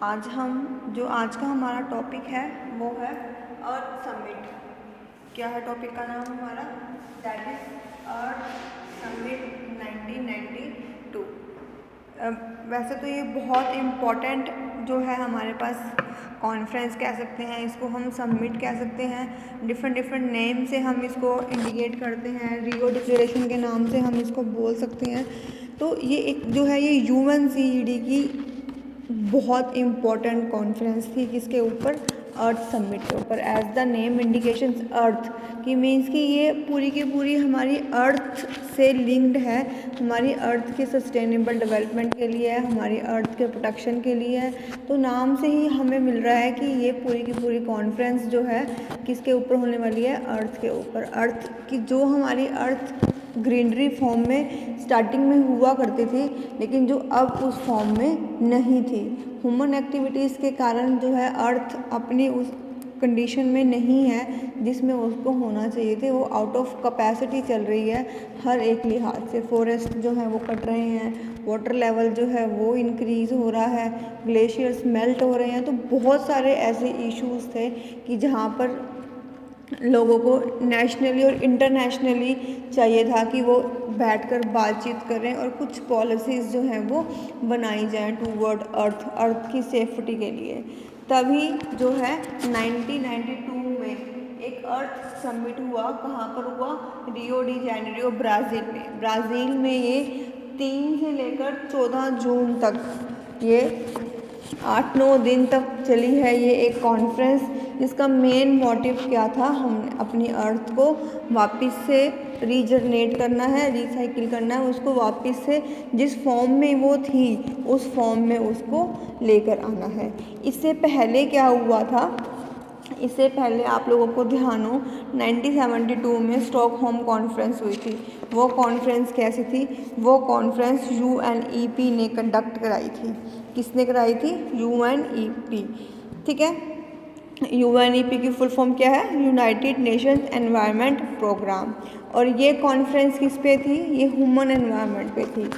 आज का हमारा टॉपिक है वो है अर्थ समिट। क्या है टॉपिक का नाम हमारा? That is earth summit 1992। वैसे तो ये बहुत इम्पॉर्टेंट जो है हमारे पास कॉन्फ्रेंस कह सकते हैं, इसको हम समिट कह सकते हैं। डिफरेंट नेम से हम इसको इंडिकेट करते हैं, रियो डिक्लेरेशन के नाम से हम इसको बोल सकते हैं। तो ये एक जो है ये UNCED की बहुत इम्पॉर्टेंट कॉन्फ्रेंस थी, किसके ऊपर? अर्थ समिट के ऊपर। एज द नेम इंडिकेशंस अर्थ की मीन्स कि ये पूरी की पूरी हमारी अर्थ से लिंक्ड है, हमारी अर्थ के सस्टेनेबल डेवलपमेंट के लिए है, हमारी अर्थ के प्रोटेक्शन के लिए है। तो नाम से ही हमें मिल रहा है कि ये पूरी की पूरी कॉन्फ्रेंस जो है किसके ऊपर होने वाली है? अर्थ के ऊपर। अर्थ की जो हमारी अर्थ ग्रीनरी फॉर्म में स्टार्टिंग में हुआ करती थी, लेकिन जो अब उस फॉर्म में नहीं थी। ह्यूमन एक्टिविटीज़ के कारण जो है अर्थ अपनी उस कंडीशन में नहीं है जिसमें उसको होना चाहिए थे। वो आउट ऑफ कैपेसिटी चल रही है हर एक लिहाज से। फॉरेस्ट जो है वो कट रहे हैं, वाटर लेवल जो है वो इंक्रीज़ हो रहा है, ग्लेशियर्स मेल्ट हो रहे हैं। तो बहुत सारे ऐसे इश्यूज़ थे कि जहाँ पर लोगों को नेशनली और इंटरनेशनली चाहिए था कि वो बैठकर बातचीत करें और कुछ पॉलिसीज़ जो हैं वो बनाई जाएं टूवर्ड अर्थ की सेफ्टी के लिए। तभी जो है 1992 में एक अर्थ समिट हुआ। कहाँ पर हुआ? रियो डी जेनेरियो, ब्राज़ील में ये 3 से लेकर 14 जून तक, ये 8-9 दिन तक चली है ये एक कॉन्फ्रेंस। इसका मेन मोटिव क्या था? हम अपनी अर्थ को वापस से रीजनरेट करना है, रिसाइकिल करना है, उसको वापस से जिस फॉर्म में वो थी उस फॉर्म में उसको लेकर आना है। इससे पहले क्या हुआ था? इससे पहले आप लोगों को ध्यान हो 1972 में स्टॉकहोम कॉन्फ्रेंस हुई थी। वो कॉन्फ्रेंस कैसी थी? वो कॉन्फ्रेंस UNEP ने कंडक्ट कराई थी। किसने कराई थी? UNEP। ठीक है, UNEP की फुल फॉर्म क्या है? United Nations Environment Programme. और ये कॉन्फ्रेंस किस पे थी? ये ह्यूमन एनवायरनमेंट पे थी।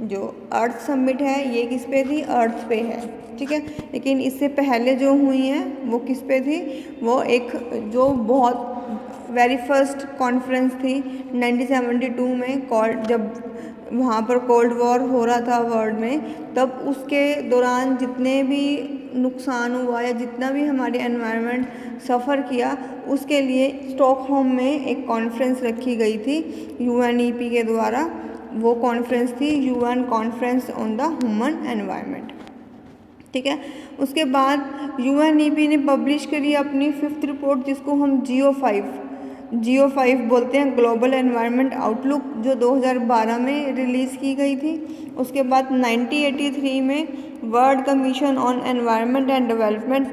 जो अर्थ समिट है ये किस पे थी? अर्थ पे है। ठीक है, लेकिन इससे पहले जो हुई हैं वो किस पे थी? वो एक जो बहुत वेरी फर्स्ट कॉन्फ्रेंस थी 1972 में, जब वहाँ पर कोल्ड वॉर हो रहा था वर्ल्ड में, तब उसके दौरान जितने भी नुकसान हुआ या जितना भी हमारे एनवायरनमेंट सफ़र किया, उसके लिए स्टॉकहोम में एक कॉन्फ्रेंस रखी गई थी UNEP के द्वारा। वो कॉन्फ्रेंस थी UN conference on the human environment. ठीक है, उसके बाद UNEP ने पब्लिश करी अपनी 5th रिपोर्ट, जिसको हम GEO5 बोलते हैं, ग्लोबल एनवायरनमेंट आउटलुक, जो 2012 में रिलीज़ की गई थी। उसके बाद 1983 में world commission on environment and development,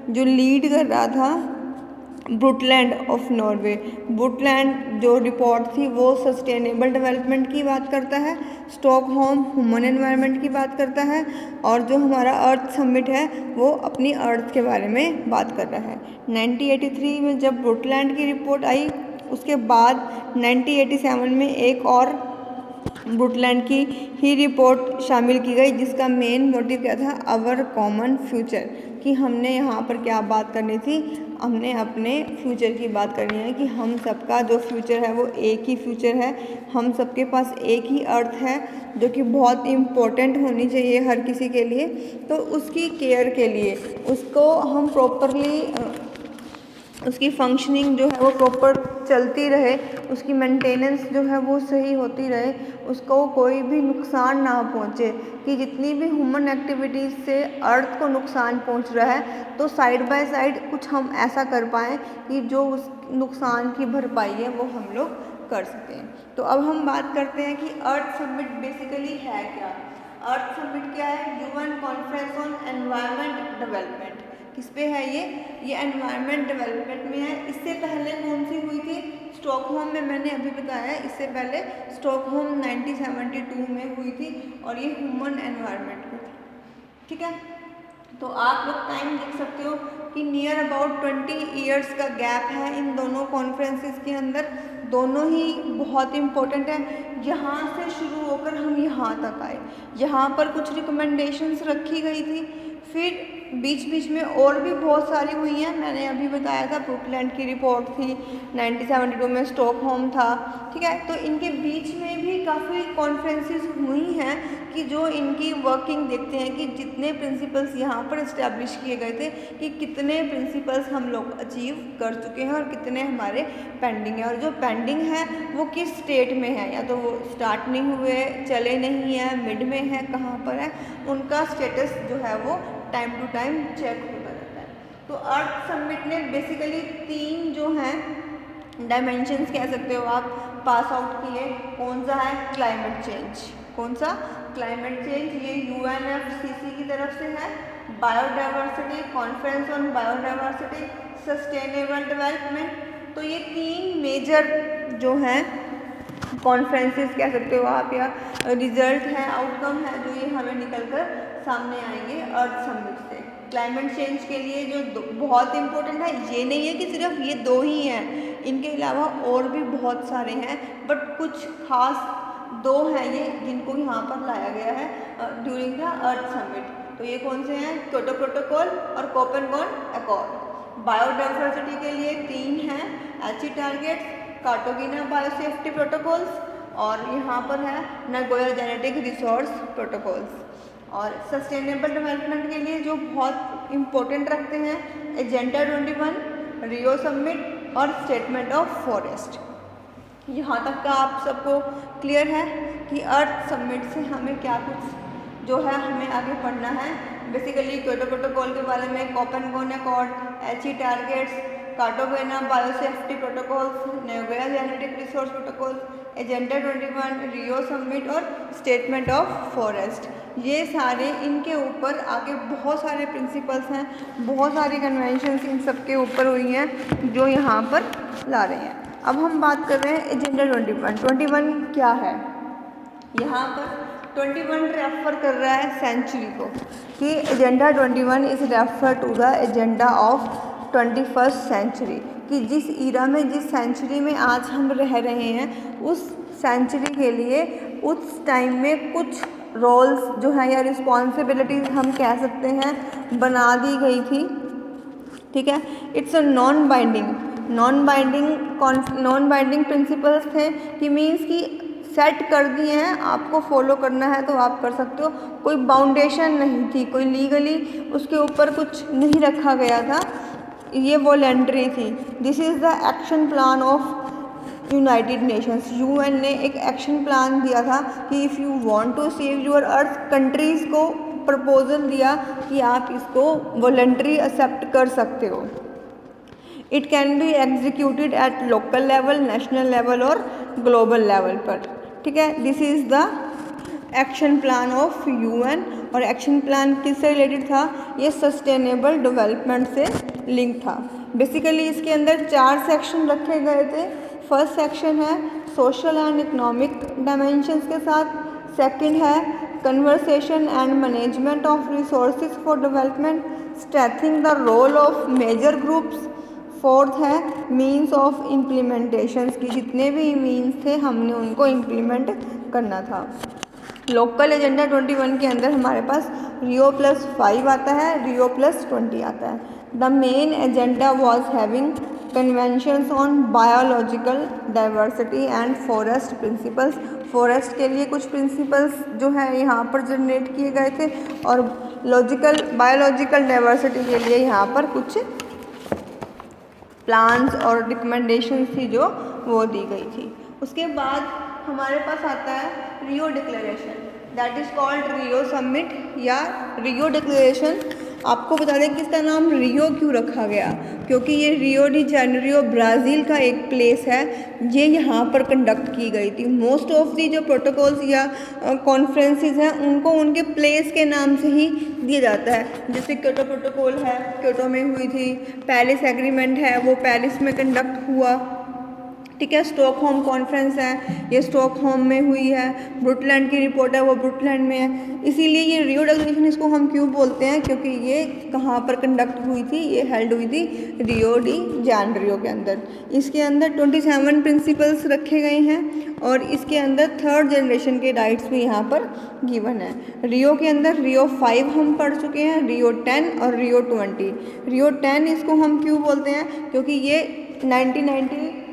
जो लीड कर रहा था ब्रुटलैंड ऑफ नॉर्वे। ब्रुटलैंड जो रिपोर्ट थी वो सस्टेनेबल डेवलपमेंट की बात करता है, स्टॉकहोम ह्यूमन एनवायरनमेंट की बात करता है, और जो हमारा अर्थ समिट है वो अपनी अर्थ के बारे में बात कर रहा है। 1983 में जब ब्रुटलैंड की रिपोर्ट आई, उसके बाद 1987 में एक और ब्रुटलैंड की ही रिपोर्ट शामिल की गई, जिसका मेन मोटिव क्या था? Our Common Future. कि हमने यहाँ पर क्या बात करनी थी? हमने अपने फ्यूचर की बात करनी है कि हम सबका जो फ्यूचर है वो एक ही फ्यूचर है, हम सबके पास एक ही अर्थ है जो कि बहुत इम्पोर्टेंट होनी चाहिए हर किसी के लिए। तो उसकी केयर के लिए उसको हम प्रॉपरली, उसकी फंक्शनिंग जो है वो प्रॉपर चलती रहे, उसकी मेंटेनेंस जो है वो सही होती रहे, उसको कोई भी नुकसान ना पहुँचे। कि जितनी भी ह्यूमन एक्टिविटीज़ से अर्थ को नुकसान पहुँच रहा है, तो साइड बाय साइड कुछ हम ऐसा कर पाएँ कि जो उस नुकसान की भरपाई है वो हम लोग कर सकें। तो अब हम बात करते हैं कि अर्थ समिट बेसिकली है क्या। अर्थ समिट क्या है? UN conference on environment development. किस पे है ये एनवायरनमेंट डेवलपमेंट में है। इससे पहले कौन सी हुई थी? स्टॉकहोम में, मैंने अभी बताया। इससे पहले स्टॉकहोम 1972 में हुई थी और ये ह्यूमन एनवायरनमेंट में थी। ठीक है, तो आप लोग टाइम देख सकते हो कि नियर अबाउट 20 ईयर्स का गैप है इन दोनों कॉन्फ्रेंसेस के अंदर। दोनों ही बहुत इम्पोर्टेंट है। यहाँ से शुरू होकर हम यहाँ तक आए, यहाँ पर कुछ रिकमेंडेशंस रखी गई थी, फिर बीच बीच में और भी बहुत सारी हुई हैं। मैंने अभी बताया था ब्रुकलैंड की रिपोर्ट थी, 1972 में स्टॉकहोम था, ठीक है। तो इनके बीच में भी काफ़ी कॉन्फ्रेंसेस हुई हैं कि जो इनकी वर्किंग देखते हैं कि जितने प्रिंसिपल्स यहाँ पर इस्टेब्लिश किए गए थे कि कितने प्रिंसिपल्स हम लोग अचीव कर चुके हैं और कितने हमारे पेंडिंग है, और जो पेंडिंग है वो किस स्टेट में है, या तो वो स्टार्ट नहीं हुए, चले नहीं है, मिड में है, कहाँ पर है, उनका स्टेटस जो है वो टाइम टू टाइम चेक होता रहता है। तो अर्थ समिट ने बेसिकली 3 जो हैं डायमेंशंस कह सकते हो आप पास आउट किए। कौन सा है? Climate change. कौन सा? क्लाइमेट चेंज, ये UNFCCC की तरफ से है। Biodiversity, conference on biodiversity, sustainable development. तो ये 3 मेजर जो हैं कॉन्फ्रेंसेस कह सकते हो आप, या रिजल्ट है, आउटकम है, जो ये हमें निकल कर सामने आएंगे अर्थ समिट से। क्लाइमेट चेंज के लिए जो बहुत इम्पोर्टेंट है, ये नहीं है कि सिर्फ ये 2 ही हैं, इनके अलावा और भी बहुत सारे हैं, बट कुछ खास 2 हैं ये जिनको यहाँ पर लाया गया है ड्यूरिंग द अर्थ समिट। तो ये कौन से हैं? क्योटो प्रोटोकॉल और कोपेनहेगन अकॉर्ड। बायोडाइवर्सिटी के लिए 3 हैं, HE targets, Cartagena biosafety protocols, और यहाँ पर है नागोया जेनेटिक रिसोर्स प्रोटोकॉल्स। और सस्टेनेबल डेवलपमेंट के लिए जो बहुत इम्पोर्टेंट रखते हैं एजेंडा 21, रियो समिट और स्टेटमेंट ऑफ फॉरेस्ट। यहाँ तक का आप सबको क्लियर है कि अर्थ समिट से हमें क्या कुछ जो है हमें आगे पढ़ना है। बेसिकली क्योटो प्रोटोकॉल के बारे में, Copenhagen accord, Aichi targets, Cartagena biosafety protocols, Nagoya genetic resource protocols, agenda 21, Rio summit और स्टेटमेंट ऑफ फॉरेस्ट। ये सारे इनके ऊपर आगे बहुत सारे प्रिंसिपल्स हैं, बहुत सारी कन्वेंशंस इन सब के ऊपर हुई हैं जो यहाँ पर ला रहे हैं। अब हम बात कर रहे हैं एजेंडा 21। 21 क्या है? यहाँ पर 21 रेफर कर रहा है सेंचुरी को, कि agenda 21 is refer to the agenda of 21st century, कि जिस ईरा में, जिस सेंचुरी में आज हम रह रहे हैं, उस सेंचुरी के लिए उस टाइम में कुछ रोल्स जो हैं या रिस्पॉन्सिबिलिटीज़ हम कह सकते हैं बना दी गई थी, ठीक है। It's a non binding principles थे, कि मीन्स कि सेट कर दिए हैं, आपको फॉलो करना है तो आप कर सकते हो। कोई बाउंडेशन नहीं थी, कोई लीगली उसके ऊपर कुछ नहीं रखा गया था, ये वॉलेंट्री थी। This is the action plan of United Nations. UN ने एक एक्शन प्लान दिया था कि if you want to save your earth, countries को प्रपोजल दिया कि आप इसको वॉलेंट्री एक्सेप्ट कर सकते हो। It can be executed at local level, national level और ग्लोबल लेवल पर, ठीक है। This is the action plan of UN। और एक्शन प्लान किससे रिलेटेड था? ये सस्टेनेबल डेवलपमेंट से लिंक था। बेसिकली इसके अंदर 4 सेक्शन रखे गए थे। फर्स्ट सेक्शन है सोशल एंड इकोनॉमिक डायमेंशंस के साथ, सेकंड है conversation and management of resources for development, strengthening the role of major groups, fourth है मीन्स ऑफ इम्प्लीमेंटेशंस, की जितने भी मीन्स थे हमने उनको इम्प्लीमेंट करना था। लोकल एजेंडा 21 के अंदर हमारे पास Rio+5 आता है, Rio+20 आता है। The main agenda was having conventions on biological diversity and forest principles. Forest के लिए कुछ प्रिंसिपल्स जो है यहाँ पर जनरेट किए गए थे, और बायोलॉजिकल डाइवर्सिटी के लिए यहाँ पर कुछ प्लान्स और रिकमेंडेशंस थी जो वो दी गई थी। उसके बाद हमारे पास आता है Rio declaration, that is called Rio summit या रियो डिक्लेरेशन। आपको बता दें कि इसका नाम रियो क्यों रखा गया, क्योंकि ये रियो डी जेनेरियो ब्राज़ील का एक प्लेस है, ये यहाँ पर कंडक्ट की गई थी। मोस्ट ऑफ दी जो प्रोटोकॉल्स या कॉन्फ्रेंसेस हैं उनको उनके प्लेस के नाम से ही दिया जाता है। जैसे क्योटो प्रोटोकॉल है, क्योटो में हुई थी। पेरिस एग्रीमेंट है, वो पेरिस में कंडक्ट हुआ, ठीक है। स्टॉकहोम कॉन्फ्रेंस है, ये स्टॉकहोम में हुई है। ब्रुटलैंड की रिपोर्ट है, वो ब्रुटलैंड में है। इसीलिए ये रियो डिक्लेरेशन इसको हम क्यों बोलते हैं, क्योंकि ये कहाँ पर कंडक्ट हुई थी, ये हेल्ड हुई थी रियो डी जेनेरियो के अंदर। इसके अंदर 27 प्रिंसिपल्स रखे गए हैं और इसके अंदर 3rd जनरेशन के राइट्स भी यहाँ पर गिवन है। रियो के अंदर रियो 5 हम पढ़ चुके हैं, रियो 10 और रियो 20। रियो 10 इसको हम क्यों बोलते हैं, क्योंकि ये 1992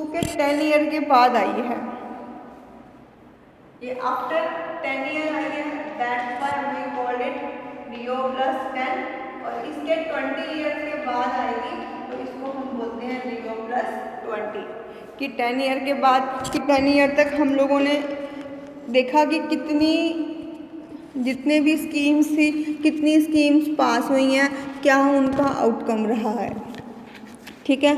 के 10 ईयर के बाद आई है, ये आफ्टर 10 ईयर आई है, that's why we called it Rio plus 10। और इसके 20 ईयर के बाद आएगी तो इसको हम बोलते हैं रियो प्लस 20। कि 10 ईयर के बाद कि 10 ईयर तक हम लोगों ने देखा कि कितनी जितने भी स्कीम्स थी, कितनी स्कीम्स पास हुई हैं, क्या उनका आउटकम रहा है। ठीक है,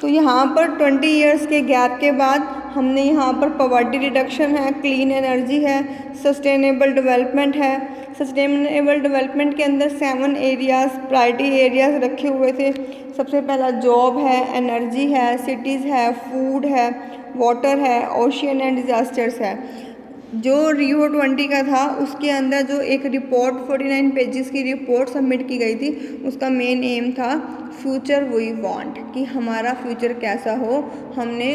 तो यहाँ पर 20 इयर्स के गैप के बाद हमने यहाँ पर पॉवर्टी रिडक्शन है, क्लीन एनर्जी है, सस्टेनेबल डेवलपमेंट है। सस्टेनेबल डेवलपमेंट के अंदर 7 एरियाज़ प्रायोरिटी एरियाज़ रखे हुए थे। सबसे पहला जॉब है, एनर्जी है, सिटीज़ है, फूड है, वाटर है, ओशियन एंड डिजास्टर्स है। जो रियो 20 का था उसके अंदर जो एक रिपोर्ट 49 पेजेस की रिपोर्ट सबमिट की गई थी, उसका मेन एम था फ्यूचर वी वांट, कि हमारा फ्यूचर कैसा हो। हमने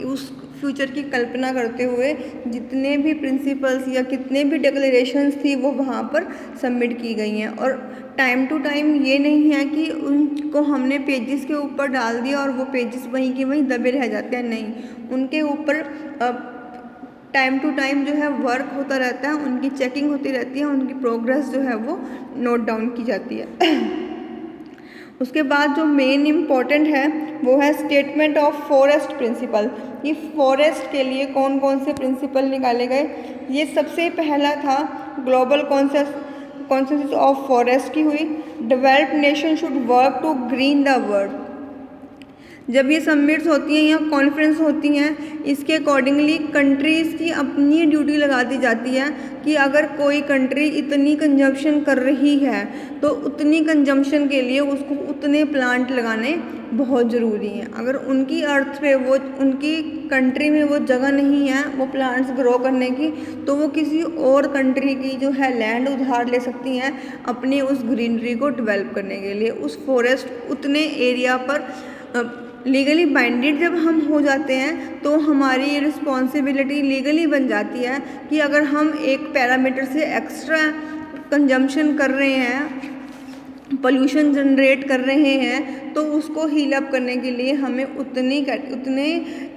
उस फ्यूचर की कल्पना करते हुए जितने भी प्रिंसिपल्स या कितने भी डिक्लेरेशंस थी वो वहाँ पर सबमिट की गई हैं। और टाइम टू टाइम ये नहीं है कि उनको हमने पेजेस के ऊपर डाल दिया और वो पेजेस वहीं के वहीं दबे रह जाते हैं, नहीं, उनके ऊपर टाइम टू टाइम जो है वर्क होता रहता है, उनकी चेकिंग होती रहती है, उनकी प्रोग्रेस जो है वो नोट डाउन की जाती है। उसके बाद जो मेन इम्पॉर्टेंट है वो है स्टेटमेंट ऑफ फॉरेस्ट प्रिंसिपल। ये फॉरेस्ट के लिए कौन कौन से प्रिंसिपल निकाले गए। ये सबसे पहला था ग्लोबल कॉन्सेंसस ऑफ फॉरेस्ट की हुई। Developed nation should work to green the world. जब ये समिट्स होती हैं या कॉन्फ्रेंस होती हैं, इसके अकॉर्डिंगली कंट्रीज़ की अपनी ड्यूटी लगा दी जाती है कि अगर कोई कंट्री इतनी कंजम्पशन कर रही है तो उतनी कंजम्पशन के लिए उसको उतने प्लांट लगाने बहुत ज़रूरी हैं। अगर उनकी अर्थ पे वो उनकी कंट्री में वो जगह नहीं है वो प्लांट्स ग्रो करने की, तो वो किसी और कंट्री की जो है लैंड उधार ले सकती हैं अपनी उस ग्रीनरी को डेवलप करने के लिए। उस फॉरेस्ट उतने एरिया पर लीगली बाइंडेड जब हम हो जाते हैं तो हमारी रिस्पॉन्सिबिलिटी लीगली बन जाती है कि अगर हम एक पैरामीटर से एक्स्ट्रा कंजम्पशन कर रहे हैं, पोल्यूशन जनरेट कर रहे हैं, तो उसको हील अप करने के लिए हमें उतने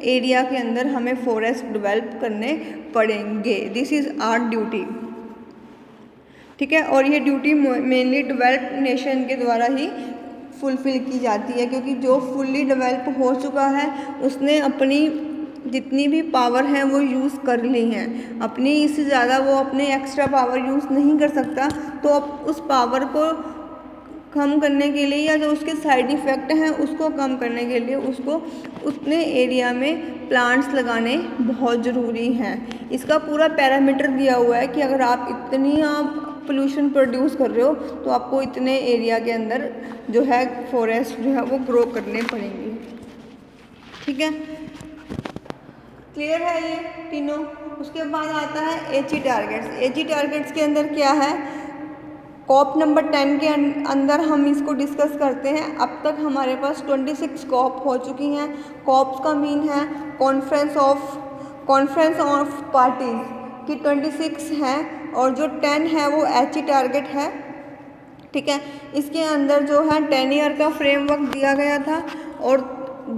एरिया के अंदर हमें फॉरेस्ट डेवलप करने पड़ेंगे। This is our duty. ठीक है, और ये ड्यूटी मेनली डेवलप्ड नेशन के द्वारा ही फुलफ़िल की जाती है, क्योंकि जो फुल्ली डेवलप हो चुका है उसने अपनी जितनी भी पावर है वो यूज़ कर ली हैं अपनी, इससे ज़्यादा वो अपने एक्स्ट्रा पावर यूज़ नहीं कर सकता। तो अब उस पावर को कम करने के लिए या जो उसके साइड इफ़ेक्ट हैं उसको कम करने के लिए उसको उतने एरिया में प्लांट्स लगाने बहुत ज़रूरी हैं। इसका पूरा पैरामीटर दिया हुआ है कि अगर आप इतनी पोल्यूशन प्रोड्यूस कर रहे हो तो आपको इतने एरिया के अंदर जो है फॉरेस्ट जो है वो ग्रो करने पड़ेंगे। ठीक है, क्लियर है ये तीनों। उसके बाद आता है एजी टारगेट्स। एजी टारगेट्स के अंदर क्या है, कॉप नंबर 10 के अंदर हम इसको डिस्कस करते हैं। अब तक हमारे पास 26 कॉप हो चुकी हैं। कॉप्स का मीन है कॉन्फ्रेंस ऑफ पार्टीज की 26 हैं और जो 10 है वो एजी टारगेट है। ठीक है, इसके अंदर जो है 10 ईयर का फ्रेमवर्क दिया गया था और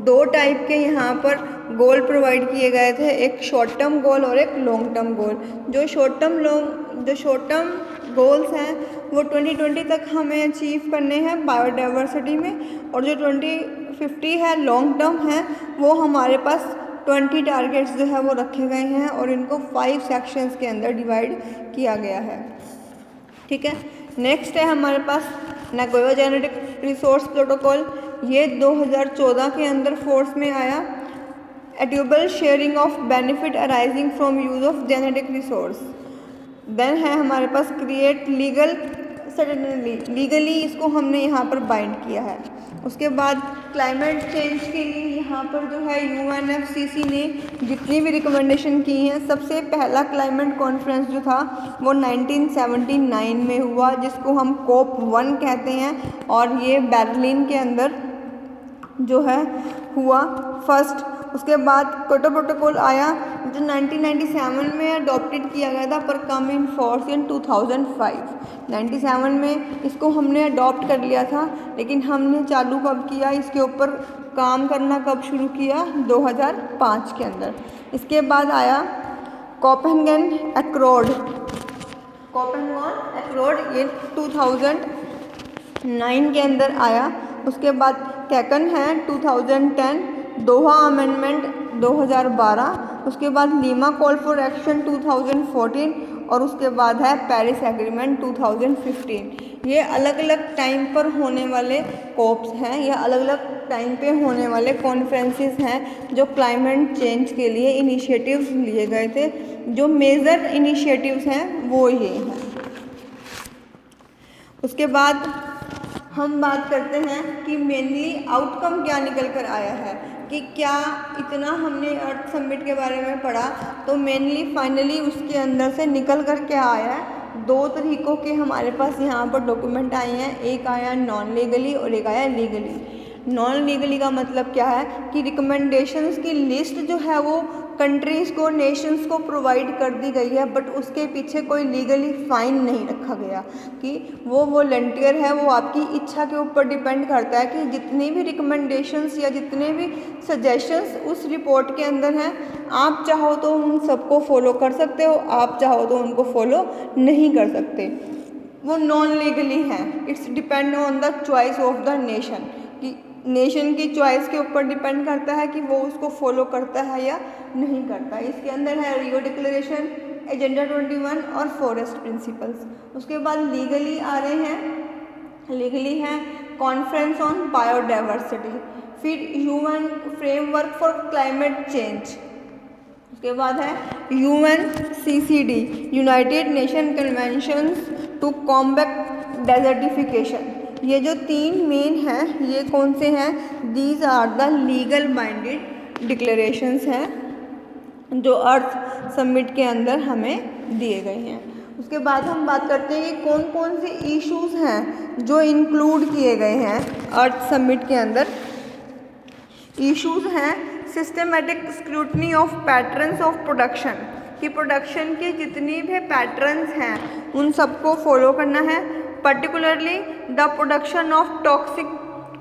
2 टाइप के यहाँ पर गोल प्रोवाइड किए गए थे, एक शॉर्ट टर्म गोल और एक लॉन्ग टर्म गोल। जो शॉर्ट टर्म गोल्स हैं वो 2020 तक हमें अचीव करने हैं बायोडाइवर्सिटी में, और जो 2050 है लॉन्ग टर्म है वो हमारे पास 20 टारगेट्स जो है वो रखे गए हैं और इनको 5 सेक्शंस के अंदर डिवाइड किया गया है। ठीक है, नेक्स्ट है हमारे पास नागोया जेनेटिक रिसोर्स प्रोटोकॉल। ये 2014 के अंदर फोर्स में आया। Equitable sharing of benefit arising from use of genetic resource. Then है हमारे पास क्रिएट लीगल सडनली लीगली इसको हमने यहाँ पर बाइंड किया है। उसके बाद क्लाइमेट चेंज के लिए यहाँ पर जो है UNFCCC ने जितनी भी रिकमेंडेशन की हैं, सबसे पहला क्लाइमेट कॉन्फ्रेंस जो था वो 1979 में हुआ, जिसको हम COP1 कहते हैं, और ये बर्लिन के अंदर जो है हुआ फर्स्ट। उसके बाद क्योटो प्रोटोकॉल आया जो 1997 में अडॉप्टेड किया गया था पर कम इन फोर्स इन 2005। 97 में इसको हमने अडॉप्ट कर लिया था, लेकिन हमने चालू कब किया, इसके ऊपर काम करना कब शुरू किया, 2005 के अंदर। इसके बाद आया कोपेनहेगन एक्रोड। कोपेनहेगन एक्रोड ये 2009 के अंदर आया। उसके बाद कैकन है 2010, दोहा अमेंडमेंट 2012, उसके बाद लीमा कॉल फॉर एक्शन 2014, और उसके बाद है पेरिस एग्रीमेंट 2015। ये अलग अलग टाइम पर होने वाले कोप्स हैं, या अलग अलग टाइम पे होने वाले कॉन्फ्रेंसेस हैं जो क्लाइमेट चेंज के लिए इनिशिएटिव्स लिए गए थे। जो मेजर इनिशिएटिव्स हैं वो ये हैं। उसके बाद हम बात करते हैं कि मेनली आउटकम क्या निकल कर आया है, कि क्या इतना हमने अर्थ समिट के बारे में पढ़ा, तो मेनली फाइनली उसके अंदर से निकल कर क्या आया है, 2 तरीक़ों के हमारे पास यहाँ पर डॉक्यूमेंट आए हैं। एक आया नॉन लीगली और एक आया लीगली। नॉन लीगली का मतलब क्या है कि रिकमेंडेशंस की लिस्ट जो है वो कंट्रीज़ को, नेशंस को प्रोवाइड कर दी गई है, बट उसके पीछे कोई लीगली फ़ाइन नहीं रखा गया कि वो वॉलंटियर है, वो आपकी इच्छा के ऊपर डिपेंड करता है कि जितनी भी रिकमेंडेशंस या जितने भी सजेशंस उस रिपोर्ट के अंदर हैं, आप चाहो तो उन सबको फॉलो कर सकते हो, आप चाहो तो उनको फॉलो नहीं कर सकते। वो नॉन लीगली है। It's depend on the choice of the nation, कि नेशन की चॉइस के ऊपर डिपेंड करता है कि वो उसको फॉलो करता है या नहीं करता। इसके अंदर है रियो डिक्लेरेशन, एजेंडा 21 और फॉरेस्ट प्रिंसिपल्स। उसके बाद लीगली आ रहे हैं, लीगली है कॉन्फ्रेंस ऑन बायोडाइवर्सिटी, फिर human framework for climate change, उसके बाद है UNCCD, United Nation conventions to combat desertification. ये जो 3 मेन हैं, ये कौन से हैं, these are the legal binded declarations हैं जो अर्थ समिट के अंदर हमें दिए गए हैं। उसके बाद हम बात करते हैं कि कौन कौन से इश्यूज हैं जो इंक्लूड किए गए हैं अर्थ समिट के अंदर। इश्यूज हैं systematic scrutiny of patterns of production, कि प्रोडक्शन के जितनी भी पैटर्न्स हैं उन सबको फॉलो करना है। Particularly the production of toxic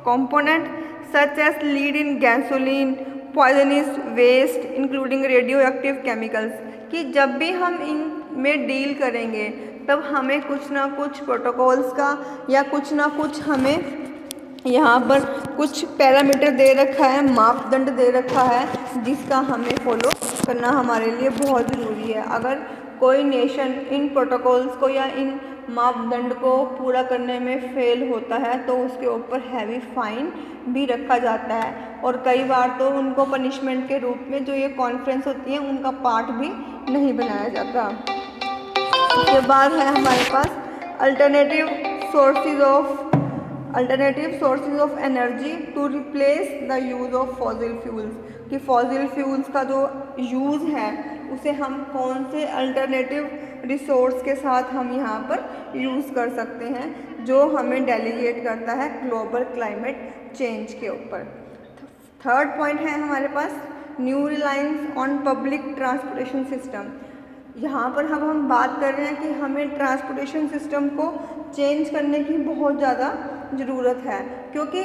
component such as lead in gasoline, poisonous waste including radio active chemicals, कि जब भी हम इनमें डील करेंगे तब हमें कुछ ना कुछ प्रोटोकॉल्स का या कुछ ना कुछ हमें यहाँ पर कुछ पैरामीटर दे रखा है, मापदंड दे रखा है, जिसका हमें फॉलो करना हमारे लिए बहुत ज़रूरी है। अगर कोई नेशन इन प्रोटोकॉल्स को या इन मापदंड को पूरा करने में फेल होता है तो उसके ऊपर हैवी फाइन भी रखा जाता है, और कई बार तो उनको पनिशमेंट के रूप में जो ये कॉन्फ्रेंस होती है उनका पार्ट भी नहीं बनाया जाता। उसके बाद है हमारे पास alternative sources of energy to replace the use of fossil fuels, कि फॉसिल फ्यूल्स का जो यूज़ है उसे हम कौन से अल्टरनेटिव रिसोर्स के साथ हम यहाँ पर यूज़ कर सकते हैं, जो हमें डेलीगेट करता है ग्लोबल क्लाइमेट चेंज के ऊपर। थर्ड पॉइंट है हमारे पास new reliance on public transportation system. यहाँ पर अब हम बात कर रहे हैं कि हमें ट्रांसपोर्टेशन सिस्टम को चेंज करने की बहुत ज़्यादा ज़रूरत है, क्योंकि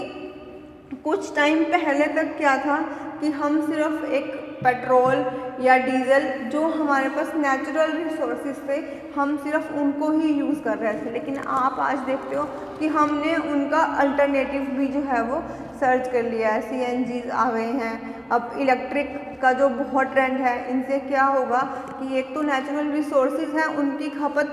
कुछ टाइम पहले तक क्या था कि हम सिर्फ एक पेट्रोल या डीजल जो हमारे पास नेचुरल रिसोर्सेज थे हम सिर्फ उनको ही यूज़ कर रहे थे, लेकिन आप आज देखते हो कि हमने उनका अल्टरनेटिव भी जो है वो सर्च कर लिया है। CNGs आ गए हैं, अब इलेक्ट्रिक का जो बहुत ट्रेंड है, इनसे क्या होगा कि एक तो नेचुरल रिसोर्सेज हैं उनकी खपत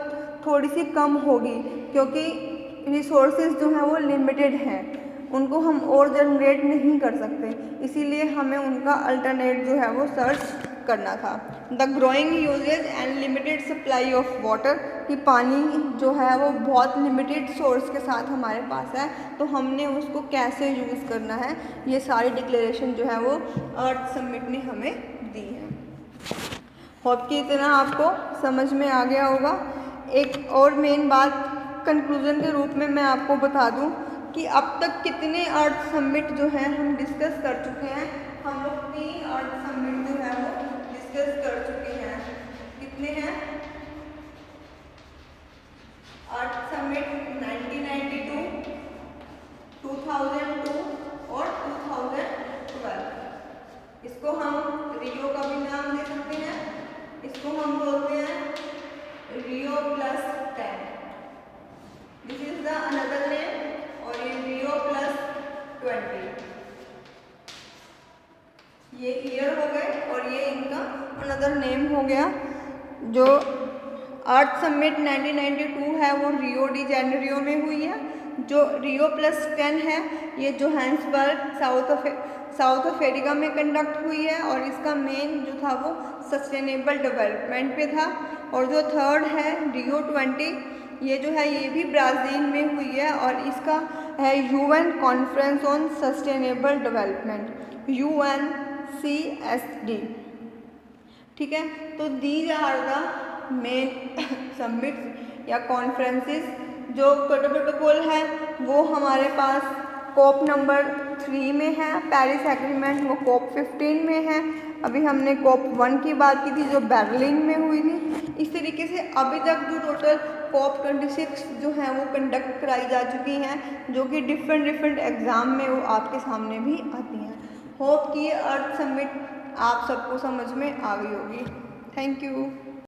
थोड़ी सी कम होगी, क्योंकि रिसोर्सेज जो हैं वो लिमिटेड हैं, उनको हम और जनरेट नहीं कर सकते, इसीलिए हमें उनका अल्टरनेट जो है वो सर्च करना था। The growing uses and limited supply of water, कि पानी जो है वो बहुत लिमिटेड सोर्स के साथ हमारे पास है, तो हमने उसको कैसे यूज़ करना है, ये सारी डिक्लेरेशन जो है वो अर्थ समिट ने हमें दी है। होप कि इतना आपको समझ में आ गया होगा। एक और मेन बात कंक्लूजन के रूप में मैं आपको बता दूं कि अब तक कितने अर्थ समिट जो है हम डिस्कस कर चुके हैं। हम लोग 3 अर्थ समिट जो है वो डिस्कस कर चुके हैं। कितने हैं? अर्थ समिट 1992, 2002 और 2012। इसको हम रियो का भी नाम दे सकते हैं, इसको हम बोलते हैं Rio plus 10। This is the another name, और ये रियो प्लस 20, ये ईयर हो गए और ये इनका अनदर नेम हो गया। जो अर्थ समिट 1992 है वो रियो डी जेनेरियो में हुई है। जो रियो प्लस 10 है ये जोहान्सबर्ग साउथ अफ्रीका में कंडक्ट हुई है, और इसका मेन जो था वो सस्टेनेबल डेवलपमेंट पे था। और जो थर्ड है रियो 20, ये जो है ये भी ब्राज़ील में हुई है, और इसका है UN conference on sustainable development, UNCSD। ठीक है, तो these are the main summits या कॉन्फ्रेंसेस। जो प्रोटोकॉल है वो हमारे पास COP नंबर 3 में है, पेरिस एग्रीमेंट वो COP 15 में है। अभी हमने COP 1 की बात की थी जो बर्लिन में हुई थी। इस तरीके से अभी तक जो टोटल COP 26 जो हैं वो कंडक्ट कराई जा चुकी हैं, जो कि डिफरेंट एग्ज़ाम में वो आपके सामने भी आती हैं। होप कि ये अर्थ समिट आप सबको समझ में आ गई होगी। Thank you.